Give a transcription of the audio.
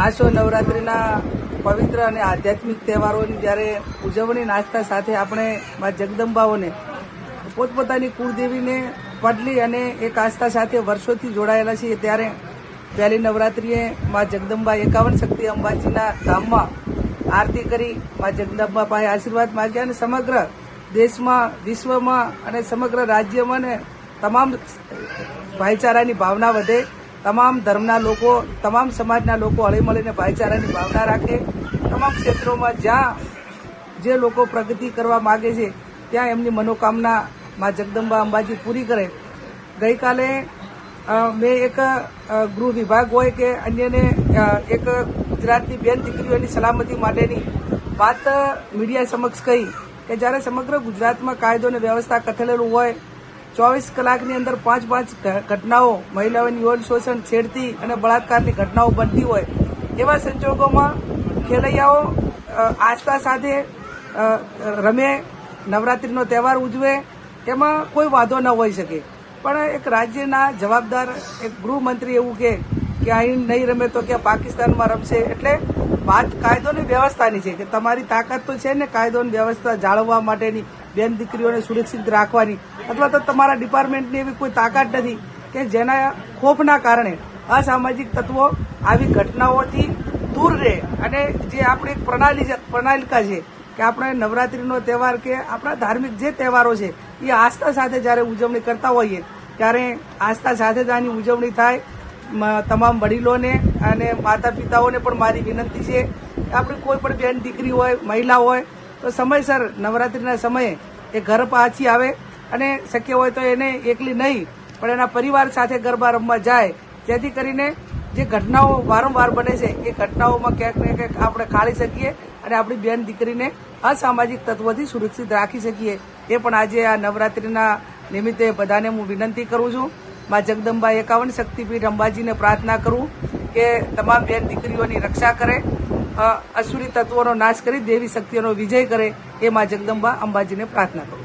આસો નવરાત્રિના પવિત્ર અને આધ્યાત્મિક તહેવારોની જ્યારે ઉજવણી નાચતા સાથે આપણે મા જગદંબાઓને પોતપોતાની કુળદેવીને પડલી અને એક આસ્થા સાથે વર્ષોથી જોડાયેલા છીએ ત્યારે પહેલી નવરાત્રિએ મા જગદંબા 51 શક્તિ અંબાજીના ધામમાં આરતી કરી મા જગદંબા પાસે આશીર્વાદ માગ્યા અને સમગ્ર દેશમાં વિશ્વમાં અને સમગ્ર રાજ્યમાં ને તમામ ભાઈચારાની ભાવના વધે, તમામ ધર્મના લોકો, તમામ સમાજના લોકો હળીમળીને ભાઈચારાની ભાવના રાખે, તમામ ક્ષેત્રોમાં જ્યાં જે લોકો પ્રગતિ કરવા માગે છે ત્યાં એમની મનોકામના મા જગદંબા અંબાજી પૂરી કરે. ગઈકાલે મેં એક ગૃહ વિભાગ હોય કે અન્યને એક ગુજરાતની બેન દીકરીઓની સલામતી માટેની વાત મીડિયા સમક્ષ કહી કે જ્યારે સમગ્ર ગુજરાતમાં કાયદો અને વ્યવસ્થા કથળેલું હોય, 24 કલાકની અંદર 5 ઘટનાઓ મહિલાઓની યૌન શોષણ, છેડતી અને બળાત્કારની ઘટનાઓ બનતી હોય, એવા સંજોગોમાં ખેલૈયાઓ આસ્થા સાથે રમે, નવરાત્રિનો તહેવાર ઉજવે, એમાં કોઈ વાંધો ન હોઈ શકે. પણ એક રાજ્યના જવાબદાર એક ગૃહમંત્રી એવું કે અહીં નહીં રમે તો કે પાકિસ્તાનમાં રમશે. એટલે વાત કાયદો અને વ્યવસ્થાની છે કે તમારી તાકાત તો છે ને કાયદો અને વ્યવસ્થા જાળવવા માટેની, બેન દીકરીઓને સુરક્ષિત રાખવાની, અથવા તો તમારા ડિપાર્ટમેન્ટની એવી કોઈ તાકાત નથી કે જેના ખોફના કારણે અસામાજિક તત્વો આવી ઘટનાઓથી દૂર રહે. અને જે આપણી એક પ્રણાલિકા છે કે આપણે નવરાત્રિનો તહેવાર કે આપણા ધાર્મિક જે તહેવારો છે એ આસ્થા સાથે જ્યારે ઉજવણી કરતા હોઈએ ત્યારે આસ્થા સાથે જ આની ઉજવણી થાય. તમામ વડીલોને અને માતા પિતાઓને પણ મારી વિનંતી છે કે આપણે કોઈ પણ બેન દીકરી હોય, મહિલા હોય તો સમયસર નવરાત્રિના સમયે એ ઘર પાછી આવે અને શક્ય હોય તો એને એકલી નહીં પણ એના પરિવાર સાથે ગરબા રમવા જાય, જેથી કરીને જે ઘટનાઓ વારંવાર બને છે એ ઘટનાઓમાં ક્યાંક ને ક્યાંક આપણે ખાળી શકીએ અને આપણી બેન દીકરીને અસામાજિક તત્વોથી સુરક્ષિત રાખી શકીએ. એ પણ આજે આ નવરાત્રિના નિમિત્તે બધાને હું વિનંતી કરું છું. મા જગદંબા 51 શક્તિપીઠ અંબાજીને પ્રાર્થના કરું કે તમામ બેન દીકરીઓની રક્ષા કરે, અસુરી તત્વોનો નાશ કરી દેવી શક્તિઓનો વિજય કરે. એ મા જગદંબા અંબાજીને પ્રાર્થના કરું.